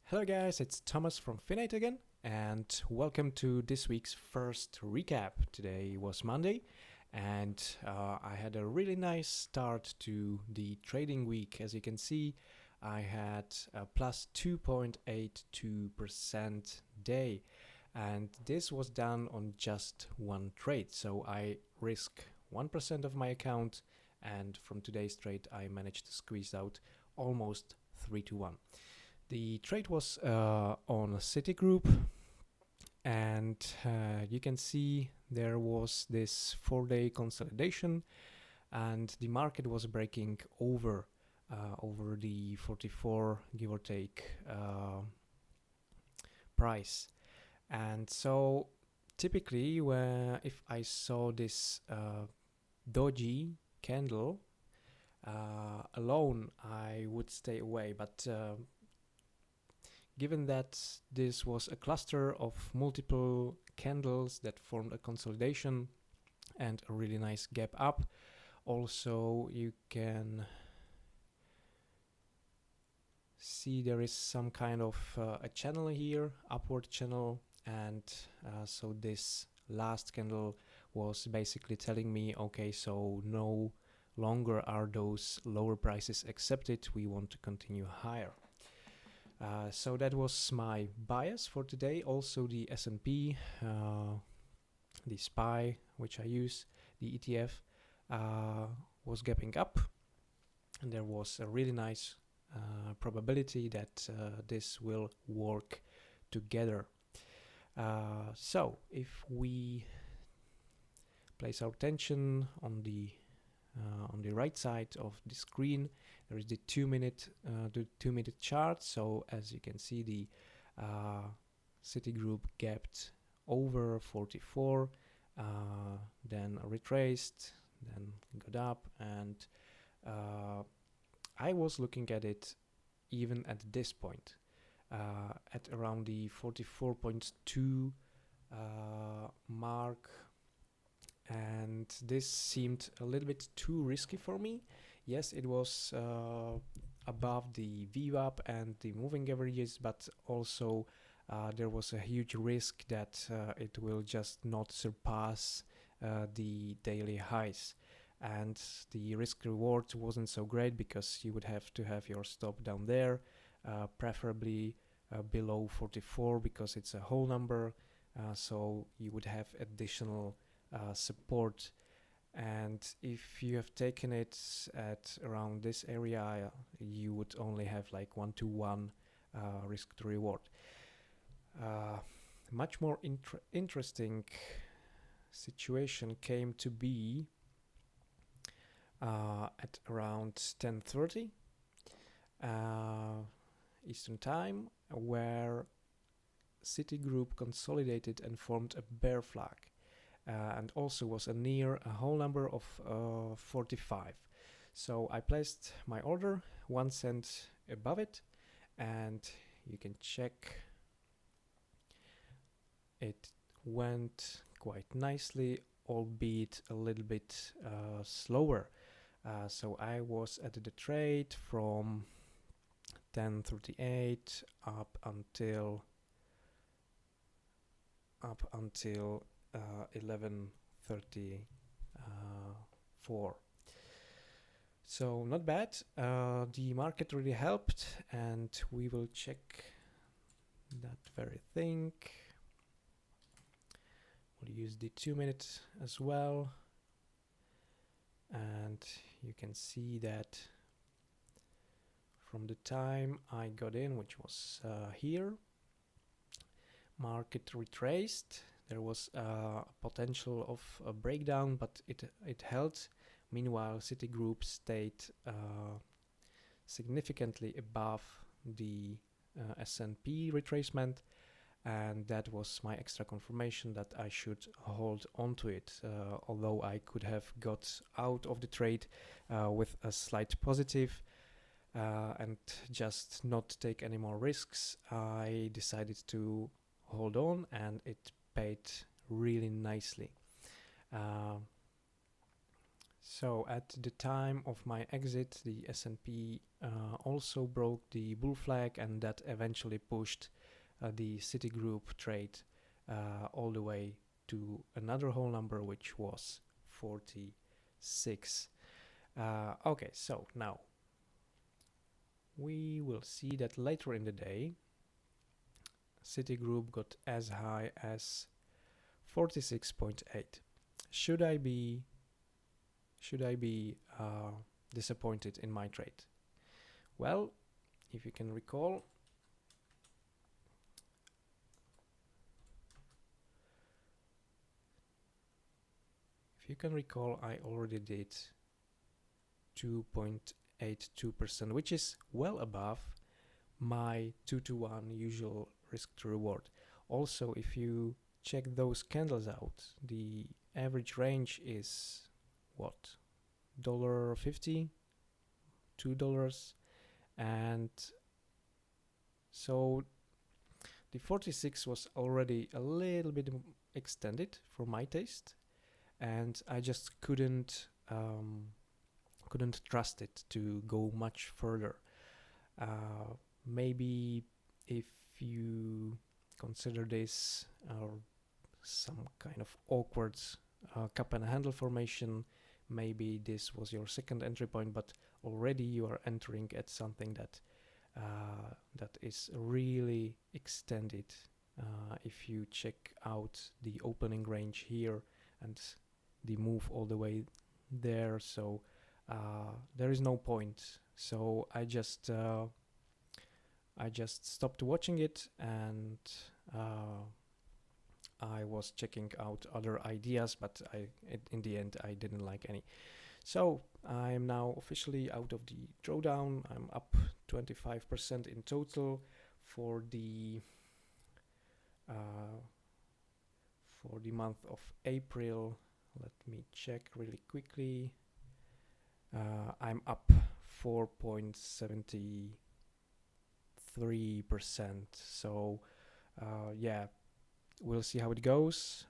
Hello guys, it's Thomas from FINEIGHT again, and welcome to this week's first recap. Today was Monday, and I had a really nice start to the trading week. As you can see, I had a plus 2.82% day, and this was done on just one trade. So I risk 1% of my account, and from today's trade I managed to squeeze out almost 3 to 1. The trade was on Citigroup, and you can see there was this 4-day consolidation, and the market was breaking over the 44, give or take, price. And so typically if I saw this doji candle alone, I would stay away, but given that this was a cluster of multiple candles that formed a consolidation and a really nice gap up, also you can see there is some kind of a channel here, upward channel, and so this last candle was basically telling me, okay, so no longer are those lower prices accepted, we want to continue higher. So that was my bias for today. Also the S&P, the SPY, which I use, the ETF, was gapping up, and there was a really nice probability that this will work together. So if we place our attention on the right side of the screen, there is the 2-minute chart. So as you can see, the Citigroup gapped over 44, then retraced, then got up, and I was looking at it even at this point at around the 44.2 mark, and this seemed a little bit too risky for me. Yes, it was above the VWAP and the moving averages, but also there was a huge risk that it will just not surpass the daily highs. And the risk reward wasn't so great because you would have to have your stop down there, preferably below 44 because it's a whole number, so you would have additional support. And if you have taken it at around this area, you would only have like 1-to-1 risk to reward. Much more interesting situation came to be at around 10:30 Eastern Time, where Citigroup consolidated and formed a bear flag. And also was near a whole number of 45. So I placed my order 1 cent above it, and you can check it went quite nicely, albeit a little bit slower. So I was at the trade from 10:38 up until 11:34. So not bad. The market really helped, and we will check that very thing. We'll use the 2-minute as well, and you can see that from the time I got in, which was here, market retraced. There was a potential of a breakdown, but it held. Meanwhile, Citigroup stayed significantly above the S&P retracement, and that was my extra confirmation that I should hold on to it. Although I could have got out of the trade with a slight positive and just not take any more risks, I decided to hold on, and it paid really nicely. So at the time of my exit, the S&P also broke the bull flag, and that eventually pushed the Citigroup trade all the way to another whole number, which was 46. Okay, so now we will see that later in the day Citigroup got as high as 46.8. Should I be disappointed in my trade? Well, if you can recall, I already did 2.82%, which is well above my 2-to-1 usual risk to reward. Also, if you check those candles out, the average range is what? $1.50, $2, and so the 46 was already a little bit extended for my taste, and I just couldn't trust it to go much further. Maybe if you consider this some kind of awkward cup and handle formation, maybe this was your second entry point, but already you are entering at something that is really extended. If you check out the opening range here and the move all the way there, so there is no point. So I just stopped watching it, and I was checking out other ideas, but in the end I didn't like any. So I'm now officially out of the drawdown. I'm up 25% in total for the month of April. Let me check really quickly. I'm up 4.73%. So yeah, we'll see how it goes.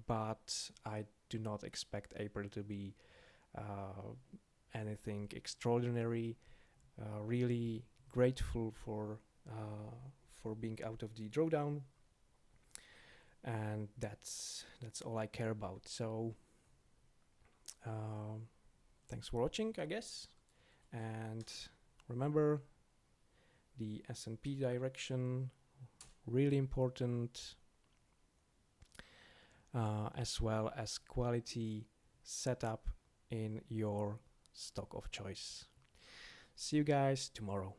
But I do not expect April to be anything extraordinary. Really grateful for being out of the drawdown, and that's all I care about. So thanks for watching, I guess, and remember, the S&P direction, really important, as well as quality setup in your stock of choice. See you guys tomorrow.